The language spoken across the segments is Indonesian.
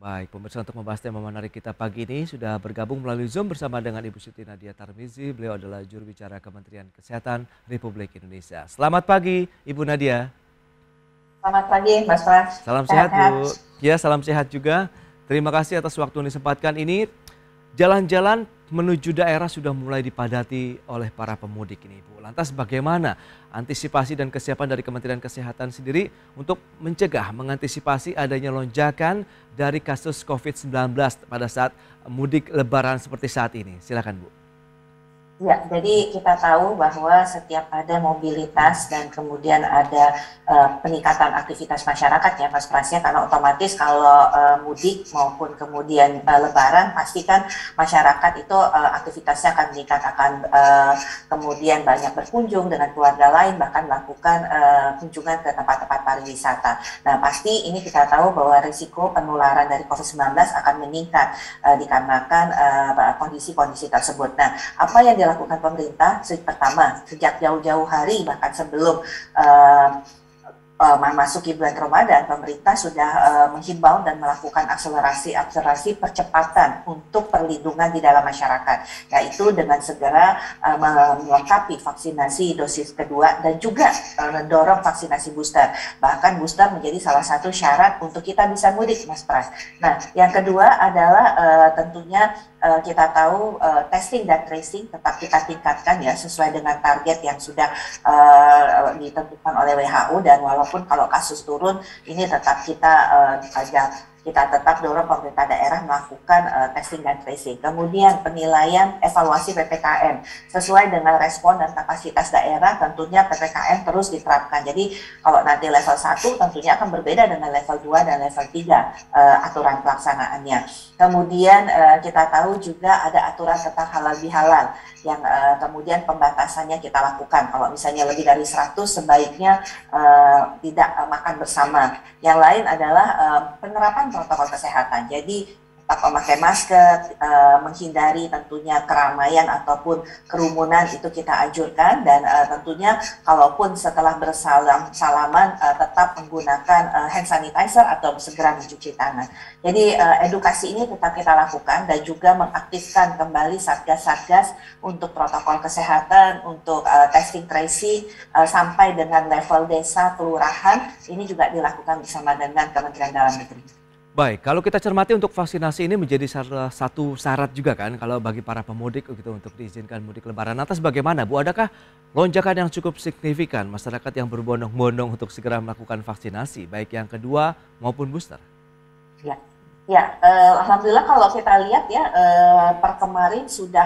Baik, pemirsa untuk membahas tema menarik kita pagi ini sudah bergabung melalui Zoom bersama dengan Ibu Siti Nadia Tarmizi. Beliau adalah juru bicara Kementerian Kesehatan Republik Indonesia. Selamat pagi, Ibu Nadia. Selamat pagi, Mas Pras. Salam sehat, Bu. Ya, salam sehat juga. Terima kasih atas waktu yang disempatkan ini. Jalan-jalan menuju daerah sudah mulai dipadati oleh para pemudik ini, Bu. Lantas bagaimana antisipasi dan kesiapan dari Kementerian Kesehatan sendiri untuk mencegah, mengantisipasi adanya lonjakan dari kasus COVID-19 pada saat mudik lebaran seperti saat ini? Silakan, Bu. Ya, jadi kita tahu bahwa setiap ada mobilitas dan kemudian ada peningkatan aktivitas masyarakat ya Mas Pras ya, karena otomatis kalau mudik maupun kemudian lebaran pastikan masyarakat itu aktivitasnya akan meningkat, akan kemudian banyak berkunjung dengan keluarga lain, bahkan melakukan kunjungan ke tempat-tempat pariwisata. Nah pasti ini kita tahu bahwa risiko penularan dari COVID-19 akan meningkat dikarenakan kondisi-kondisi tersebut. Nah apa yang dilakukan pemerintah pertama sejak jauh-jauh hari bahkan sebelum memasuki bulan Ramadan, pemerintah sudah menghimbau dan melakukan akselerasi percepatan untuk perlindungan di dalam masyarakat, yaitu dengan segera melengkapi vaksinasi dosis kedua dan juga mendorong vaksinasi booster. Bahkan booster menjadi salah satu syarat untuk kita bisa mudik, Mas Pras. Nah, yang kedua adalah tentunya kita tahu testing dan tracing tetap kita tingkatkan ya sesuai dengan target yang sudah ditentukan oleh WHO, dan walaupun kalau kasus turun ini tetap kita tetap dorong pemerintah daerah melakukan testing dan tracing. Kemudian penilaian evaluasi PPKM sesuai dengan respon dan kapasitas daerah, tentunya PPKM terus diterapkan. Jadi kalau nanti level 1 tentunya akan berbeda dengan level 2 dan level 3 aturan pelaksanaannya. Kemudian kita tahu juga ada aturan tentang halal bihalal yang kemudian pembatasannya kita lakukan. Kalau misalnya lebih dari 100 sebaiknya tidak makan bersama. Yang lain adalah penerapan protokol kesehatan. Jadi tetap memakai masker, menghindari tentunya keramaian ataupun kerumunan itu kita anjurkan, dan tentunya kalaupun setelah bersalaman tetap menggunakan hand sanitizer atau segera mencuci tangan. Jadi edukasi ini tetap kita lakukan dan juga mengaktifkan kembali satgas-satgas untuk protokol kesehatan, untuk testing tracing sampai dengan level desa, kelurahan, ini juga dilakukan bersama dengan Kementerian Dalam Negeri. Baik, kalau kita cermati untuk vaksinasi ini menjadi salah satu syarat juga kan kalau bagi para pemudik gitu untuk diizinkan mudik lebaran. Atas bagaimana, Bu? Adakah lonjakan yang cukup signifikan masyarakat yang berbondong-bondong untuk segera melakukan vaksinasi, baik yang kedua maupun booster? Ya, alhamdulillah kalau kita lihat ya per kemarin sudah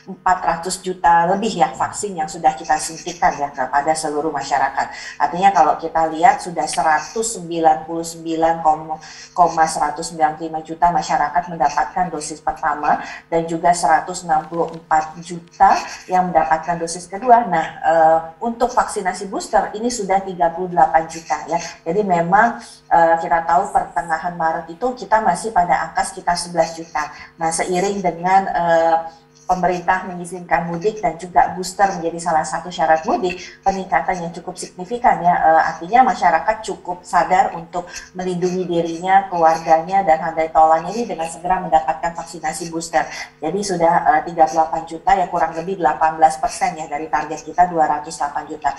400 juta lebih ya vaksin yang sudah kita suntikan ya kepada seluruh masyarakat. Artinya kalau kita lihat sudah 199,195 juta masyarakat mendapatkan dosis pertama dan juga 164 juta yang mendapatkan dosis kedua. Nah, untuk vaksinasi booster ini sudah 38 juta ya. Jadi memang kita tahu pertengahan Maret itu kita masih pada angka sekitar 11 juta. Nah, seiring dengan pemerintah mengizinkan mudik dan juga booster menjadi salah satu syarat mudik, peningkatan yang cukup signifikan ya, artinya masyarakat cukup sadar untuk melindungi dirinya, keluarganya, dan handai taulannya ini dengan segera mendapatkan vaksinasi booster. Jadi sudah 38 juta ya, kurang lebih 18% ya dari target kita 208 juta.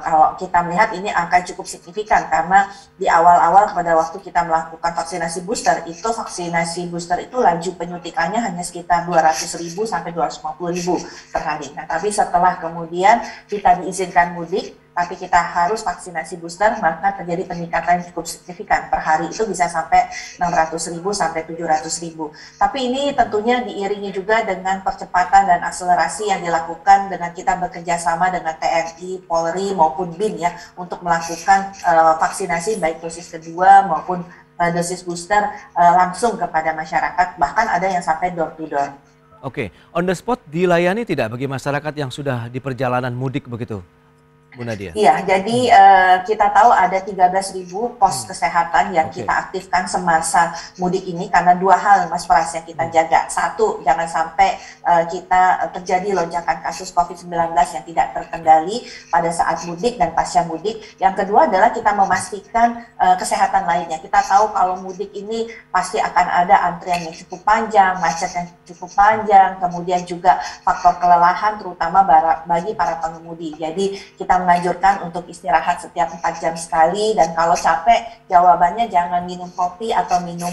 Kalau kita melihat ini angka cukup signifikan karena di awal-awal pada waktu kita melakukan vaksinasi booster itu laju penyuntikannya hanya sekitar 200.000 sampai 250.000 per hari. Nah, tapi setelah kemudian kita diizinkan mudik, tapi kita harus vaksinasi booster, maka terjadi peningkatan yang cukup signifikan. Per hari itu bisa sampai 600.000 sampai 700.000. Tapi ini tentunya diiringi juga dengan percepatan dan akselerasi yang dilakukan dengan kita bekerja sama dengan TNI, Polri maupun BIN ya untuk melakukan vaksinasi baik dosis kedua maupun dosis booster langsung kepada masyarakat, bahkan ada yang sampai door to door. Oke, on the spot dilayani tidak bagi masyarakat yang sudah di perjalanan mudik begitu? Bu Nadia? Iya, jadi kita tahu ada 13.000 pos kesehatan yang kita aktifkan semasa mudik ini karena dua hal Mas Pras yang kita jaga. Satu, jangan sampai kita terjadi lonjakan kasus COVID-19 yang tidak terkendali pada saat mudik dan pasca mudik. Yang kedua adalah kita memastikan kesehatan lainnya. Kita tahu kalau mudik ini pasti akan ada antrian yang cukup panjang, macet yang cukup panjang, kemudian juga faktor kelelahan terutama bagi para pengemudi. Jadi kita menganjurkan untuk istirahat setiap 4 jam sekali, dan kalau capek jawabannya jangan minum kopi atau minum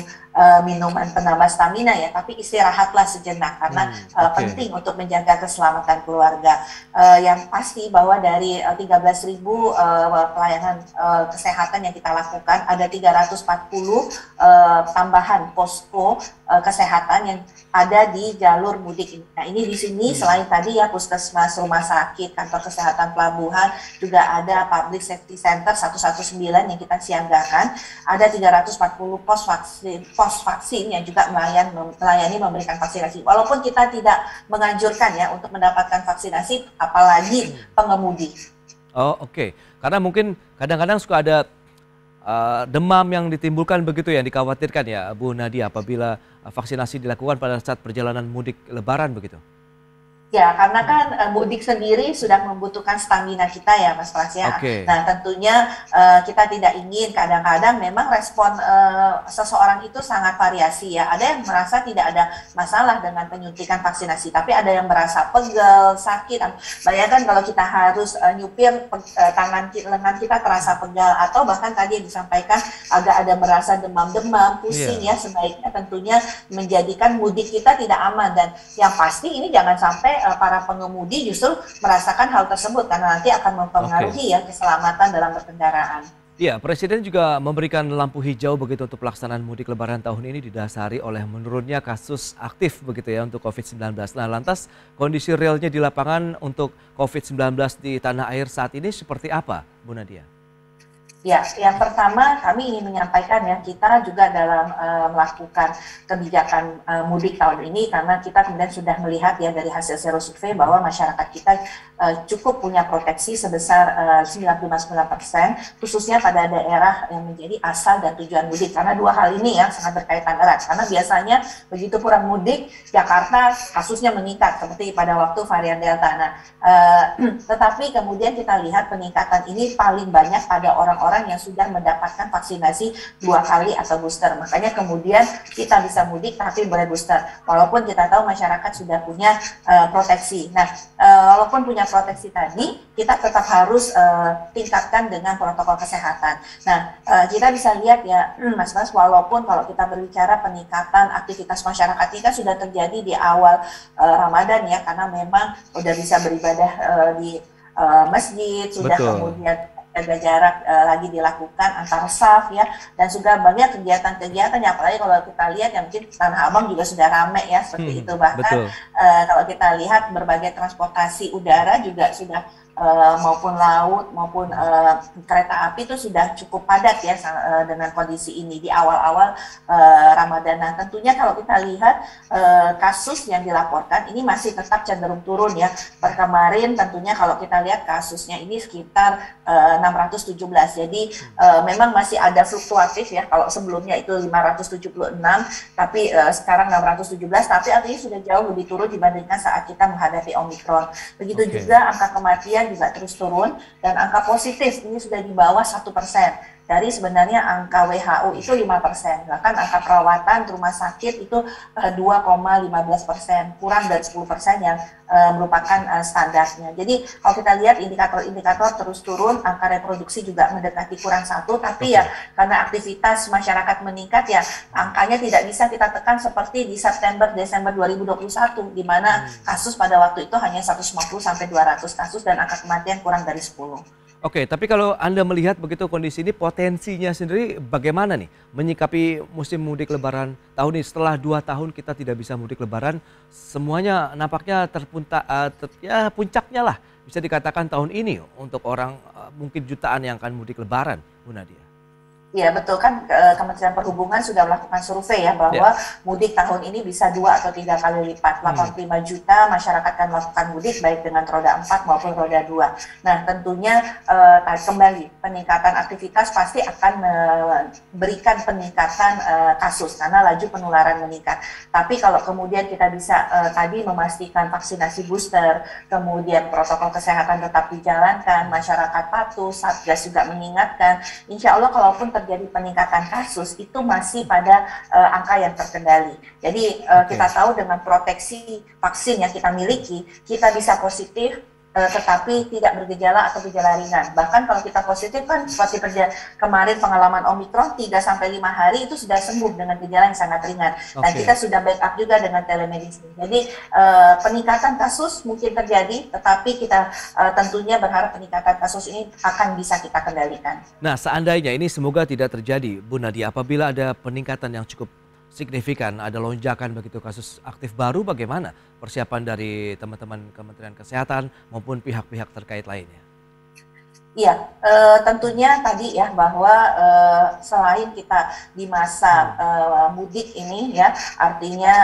minuman penambah stamina ya, tapi istirahatlah sejenak karena penting untuk menjaga keselamatan keluarga. Yang pasti bahwa dari 13.000 pelayanan kesehatan yang kita lakukan, ada 340 tambahan posko kesehatan yang ada di jalur mudik ini. Nah, ini di sini selain tadi ya puskesmas, rumah sakit, kantor kesehatan pelabuhan, juga ada public safety center 119 yang kita siagakan. Ada 340 pos vaksin yang juga melayani memberikan vaksinasi. Walaupun kita tidak menganjurkan ya untuk mendapatkan vaksinasi, apalagi pengemudi. Oh, oke. Karena mungkin kadang-kadang suka ada demam yang ditimbulkan begitu yang dikhawatirkan ya Bu Nadia apabila vaksinasi dilakukan pada saat perjalanan mudik lebaran begitu. Ya, karena kan mudik sendiri sudah membutuhkan stamina kita ya Mas Pras ya. Nah, tentunya kita tidak ingin, kadang-kadang memang respon seseorang itu sangat variasi ya. Ada yang merasa tidak ada masalah dengan penyuntikan vaksinasi, tapi ada yang merasa pegel, sakit. Bayangkan kalau kita harus nyupir, lengan kita terasa pegal, atau bahkan tadi yang disampaikan agak ada merasa demam-demam, pusing ya. Sebaiknya tentunya menjadikan mudik kita tidak aman, dan yang pasti ini jangan sampai para pengemudi justru merasakan hal tersebut karena nanti akan mempengaruhi ya keselamatan dalam berkendaraan. Ya, Presiden juga memberikan lampu hijau begitu untuk pelaksanaan mudik lebaran tahun ini didasari oleh menurunnya kasus aktif begitu ya untuk COVID-19. Nah, lantas kondisi realnya di lapangan untuk COVID-19 di tanah air saat ini seperti apa, Bu Nadia? Ya, yang pertama kami ingin menyampaikan ya, kita juga dalam melakukan kebijakan mudik tahun ini, karena kita kemudian sudah melihat ya dari hasil serosurvei bahwa masyarakat kita cukup punya proteksi sebesar 99%, khususnya pada daerah yang menjadi asal dan tujuan mudik, karena dua hal ini yang sangat berkaitan erat. Karena biasanya begitu pulang mudik, Jakarta kasusnya meningkat seperti pada waktu varian Delta. Nah, tetapi kemudian kita lihat peningkatan ini paling banyak pada orang-orang yang sudah mendapatkan vaksinasi 2 kali atau booster. Makanya kemudian kita bisa mudik tapi boleh booster. Walaupun kita tahu masyarakat sudah punya proteksi. Nah, walaupun punya proteksi tadi, kita tetap harus tingkatkan dengan protokol kesehatan. Nah, kita bisa lihat ya, Mas, walaupun kalau kita berbicara peningkatan aktivitas masyarakat ini kan sudah terjadi di awal Ramadan ya, karena memang sudah bisa beribadah di masjid, sudah kemudian jaga jarak lagi dilakukan antar saf ya, dan juga banyak kegiatan-kegiatan yang apalagi kalau kita lihat yang mungkin Tanah Abang juga sudah ramai ya seperti itu, bahkan kalau kita lihat berbagai transportasi udara juga sudah maupun laut maupun kereta api itu sudah cukup padat ya dengan kondisi ini di awal-awal Ramadan. Nah, tentunya kalau kita lihat kasus yang dilaporkan ini masih tetap cenderung turun ya. Per kemarin tentunya kalau kita lihat kasusnya ini sekitar 617. Jadi memang masih ada fluktuatif ya. Kalau sebelumnya itu 576 tapi sekarang 617, tapi artinya sudah jauh lebih turun dibandingkan saat kita menghadapi Omikron. Begitu juga angka kematian juga terus turun, dan angka positif ini sudah di bawah 1%. Dari sebenarnya angka WHO itu 5%, bahkan angka perawatan rumah sakit itu 2,15%, kurang dari 10% yang merupakan standarnya. Jadi kalau kita lihat indikator-indikator terus turun, angka reproduksi juga mendekati kurang 1, tapi ya karena aktivitas masyarakat meningkat ya, angkanya tidak bisa kita tekan seperti di September-Desember 2021, di mana kasus pada waktu itu hanya 150-200 kasus dan angka kematian kurang dari 10. Oke, tapi kalau Anda melihat begitu kondisi ini, potensinya sendiri bagaimana nih menyikapi musim mudik lebaran tahun ini? Setelah 2 tahun kita tidak bisa mudik lebaran, semuanya nampaknya puncaknya lah bisa dikatakan tahun ini untuk orang mungkin jutaan yang akan mudik lebaran, Bu Nadia. Iya betul kan, Kementerian Perhubungan sudah melakukan survei ya bahwa mudik tahun ini bisa 2 atau 3 kali lipat. 85 juta masyarakat akan melakukan mudik baik dengan roda 4 maupun roda 2. Nah tentunya kembali peningkatan aktivitas pasti akan memberikan peningkatan kasus karena laju penularan meningkat. Tapi kalau kemudian kita bisa tadi memastikan vaksinasi booster, kemudian protokol kesehatan tetap dijalankan, masyarakat patuh, Satgas juga mengingatkan, insya Allah kalaupun terjadi peningkatan kasus itu masih pada angka yang terkendali. Jadi kita tahu dengan proteksi vaksin yang kita miliki, kita bisa positif tetapi tidak bergejala atau gejala ringan. Bahkan kalau kita positif kan seperti kemarin pengalaman Omikron 3-5 hari itu sudah sembuh dengan gejala yang sangat ringan. Dan kita sudah backup juga dengan telemedicine. Jadi peningkatan kasus mungkin terjadi, tetapi kita tentunya berharap peningkatan kasus ini akan bisa kita kendalikan. Nah seandainya ini semoga tidak terjadi Bu Nadia, apabila ada peningkatan yang cukup signifikan, ada lonjakan begitu kasus aktif baru, bagaimana persiapan dari teman-teman Kementerian Kesehatan maupun pihak-pihak terkait lainnya? Iya, tentunya tadi ya bahwa selain kita di masa mudik ini ya, artinya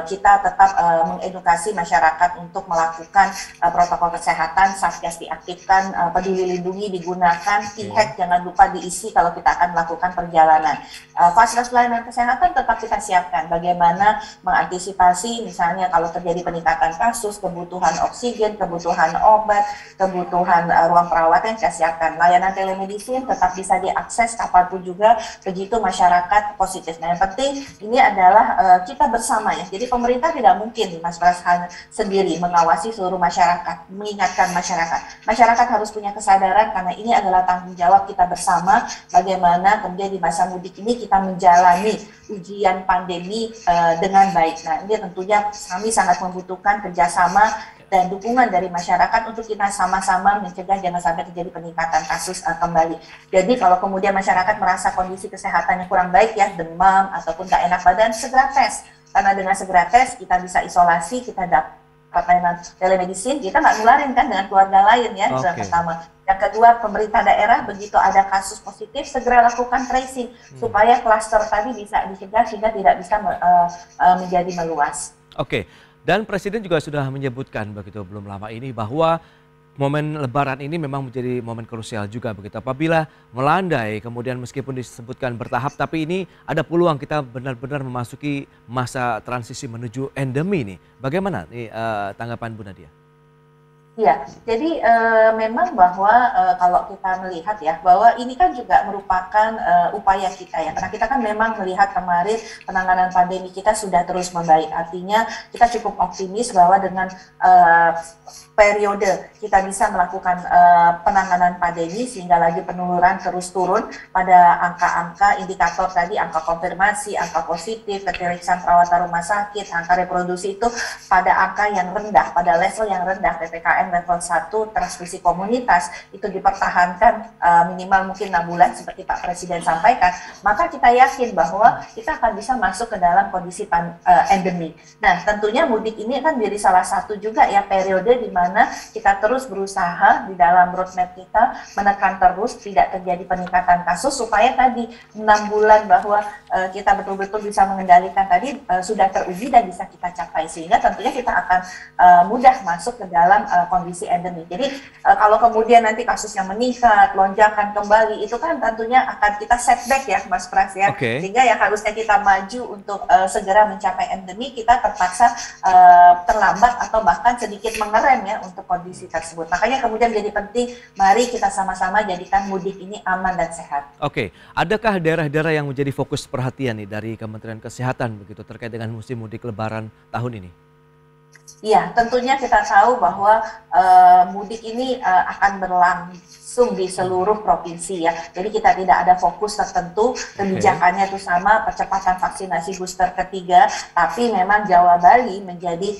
kita tetap mengedukasi masyarakat untuk melakukan protokol kesehatan, Satgas diaktifkan, Peduli Lindungi digunakan, e-hack jangan lupa diisi kalau kita akan melakukan perjalanan. Fasilitas pelayanan kesehatan tetap kita siapkan, bagaimana mengantisipasi misalnya kalau terjadi peningkatan kasus, kebutuhan oksigen, kebutuhan obat, kebutuhan ruang perawatan yang siapkan. Layanan telemedicine tetap bisa diakses kapanpun juga begitu masyarakat positif. Nah yang penting ini adalah kita bersama ya. Jadi pemerintah tidak mungkin Mas Pras sendiri mengawasi seluruh masyarakat, mengingatkan masyarakat. Masyarakat harus punya kesadaran karena ini adalah tanggung jawab kita bersama bagaimana kemudian di masa mudik ini kita menjalani ujian pandemi dengan baik. Nah ini tentunya kami sangat membutuhkan kerjasama dan dukungan dari masyarakat untuk kita sama-sama mencegah jangan sampai terjadi peningkatan kasus kembali. Jadi kalau kemudian masyarakat merasa kondisi kesehatannya kurang baik ya, demam ataupun gak enak badan, segera tes. Karena dengan segera tes kita bisa isolasi, kita dapat layanan telemedicine, kita nggak nularin kan dengan keluarga lain ya, yang pertama. Yang kedua, pemerintah daerah begitu ada kasus positif segera lakukan tracing supaya klaster tadi bisa dicegah sehingga tidak bisa menjadi meluas. Dan Presiden juga sudah menyebutkan begitu belum lama ini bahwa momen Lebaran ini memang menjadi momen krusial juga begitu. Apabila melandai kemudian meskipun disebutkan bertahap, tapi ini ada peluang kita benar-benar memasuki masa transisi menuju endemi nih. Bagaimana nih tanggapan Bu Nadia? Iya, jadi memang bahwa kalau kita melihat ya bahwa ini kan juga merupakan upaya kita ya, karena kita kan memang melihat kemarin penanganan pandemi kita sudah terus membaik, artinya kita cukup optimis bahwa dengan periode kita bisa melakukan penanganan pandemi sehingga lagi penularan terus turun pada angka-angka indikator tadi, angka konfirmasi, angka positif, keterisian perawatan rumah sakit, angka reproduksi itu pada angka yang rendah, pada level yang rendah PPKM level 1 transmisi komunitas itu dipertahankan minimal mungkin 6 bulan seperti Pak Presiden sampaikan, maka kita yakin bahwa kita akan bisa masuk ke dalam kondisi endemi. Nah tentunya mudik ini kan menjadi salah satu juga ya periode di mana kita terus berusaha di dalam roadmap kita menekan terus tidak terjadi peningkatan kasus supaya tadi 6 bulan bahwa kita betul-betul bisa mengendalikan tadi sudah teruji dan bisa kita capai, sehingga tentunya kita akan mudah masuk ke dalam kondisi endemi. Jadi kalau kemudian nanti kasusnya meningkat, lonjakan kembali, itu kan tentunya akan kita setback ya Mas Pras ya. Sehingga yang harusnya kita maju untuk segera mencapai endemi, kita terpaksa terlambat atau bahkan sedikit mengerem ya untuk kondisi tersebut. Makanya kemudian menjadi penting, mari kita sama-sama jadikan mudik ini aman dan sehat. Adakah daerah-daerah yang menjadi fokus perhatian nih dari Kementerian Kesehatan begitu terkait dengan musim mudik Lebaran tahun ini? Iya, tentunya kita tahu bahwa mudik ini akan berlangsung di seluruh provinsi ya. Jadi kita tidak ada fokus tertentu, kebijakannya itu sama, percepatan vaksinasi booster ketiga, tapi memang Jawa Bali menjadi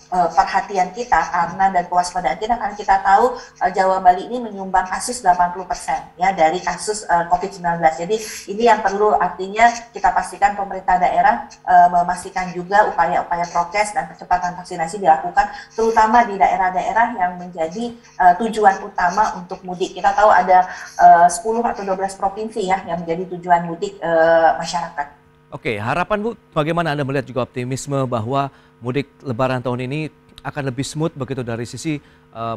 perhatian kita karena dan kewaspadaan kita, karena kita tahu Jawa Bali ini menyumbang kasus 80% ya dari kasus COVID-19. Jadi ini yang perlu, artinya kita pastikan pemerintah daerah memastikan juga upaya-upaya prokes dan percepatan vaksinasi dilakukan terutama di daerah-daerah yang menjadi tujuan utama utama untuk mudik. Kita tahu ada 10 atau 12 provinsi ya yang menjadi tujuan mudik masyarakat. Oke, harapan Bu, bagaimana Anda melihat juga optimisme bahwa mudik Lebaran tahun ini akan lebih smooth begitu dari sisi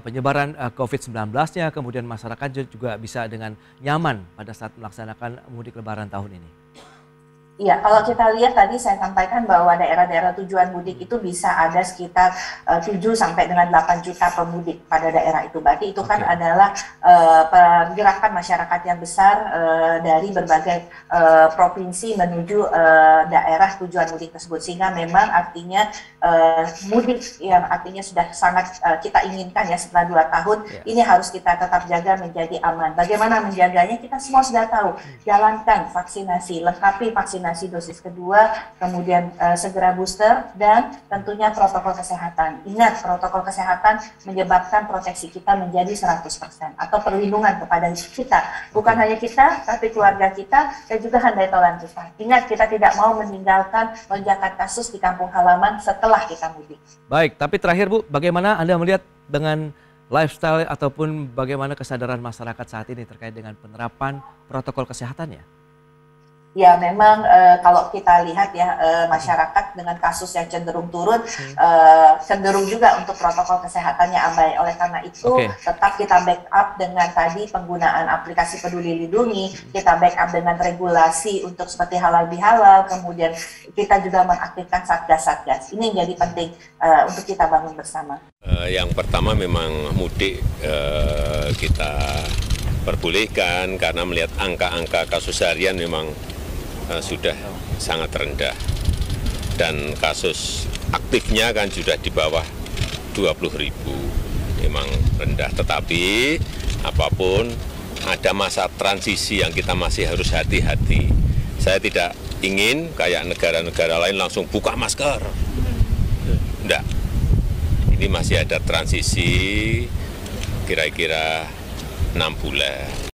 penyebaran COVID-19-nya, kemudian masyarakat juga bisa dengan nyaman pada saat melaksanakan mudik Lebaran tahun ini? Iya, kalau kita lihat tadi saya sampaikan bahwa daerah-daerah tujuan mudik itu bisa ada sekitar 7 sampai dengan 8 juta pemudik pada daerah itu. Berarti itu kan adalah pergerakan masyarakat yang besar dari berbagai provinsi menuju daerah tujuan mudik tersebut. Sehingga memang artinya mudik yang artinya sudah sangat kita inginkan ya setelah 2 tahun, ini harus kita tetap jaga menjadi aman. Bagaimana menjaganya? Kita semua sudah tahu, jalankan vaksinasi, lengkapi vaksinasi dosis kedua, kemudian segera booster, dan tentunya protokol kesehatan. Ingat, protokol kesehatan menyebabkan proteksi kita menjadi 100% atau perlindungan kepada kita. Bukan hanya kita, tapi keluarga kita dan juga handai tolan kita. Ingat, kita tidak mau meninggalkan lonjakan kasus di kampung halaman setelah kita mudik. Baik, tapi terakhir Bu, bagaimana Anda melihat dengan lifestyle ataupun bagaimana kesadaran masyarakat saat ini terkait dengan penerapan protokol kesehatannya? Ya memang kalau kita lihat ya masyarakat dengan kasus yang cenderung turun, cenderung juga untuk protokol kesehatannya abai. Oleh karena itu tetap kita backup dengan tadi penggunaan aplikasi Peduli Lindungi, kita backup dengan regulasi untuk seperti halal bihalal, kemudian kita juga mengaktifkan satgas-satgas. Ini yang jadi penting untuk kita bangun bersama. Yang pertama memang mudik kita perbolehkan karena melihat angka-angka kasus harian memang sudah sangat rendah dan kasus aktifnya kan sudah di bawah 20.000, memang rendah. Tetapi apapun ada masa transisi yang kita masih harus hati-hati. Saya tidak ingin kayak negara-negara lain langsung buka masker, enggak. Ini masih ada transisi kira-kira 6 bulan.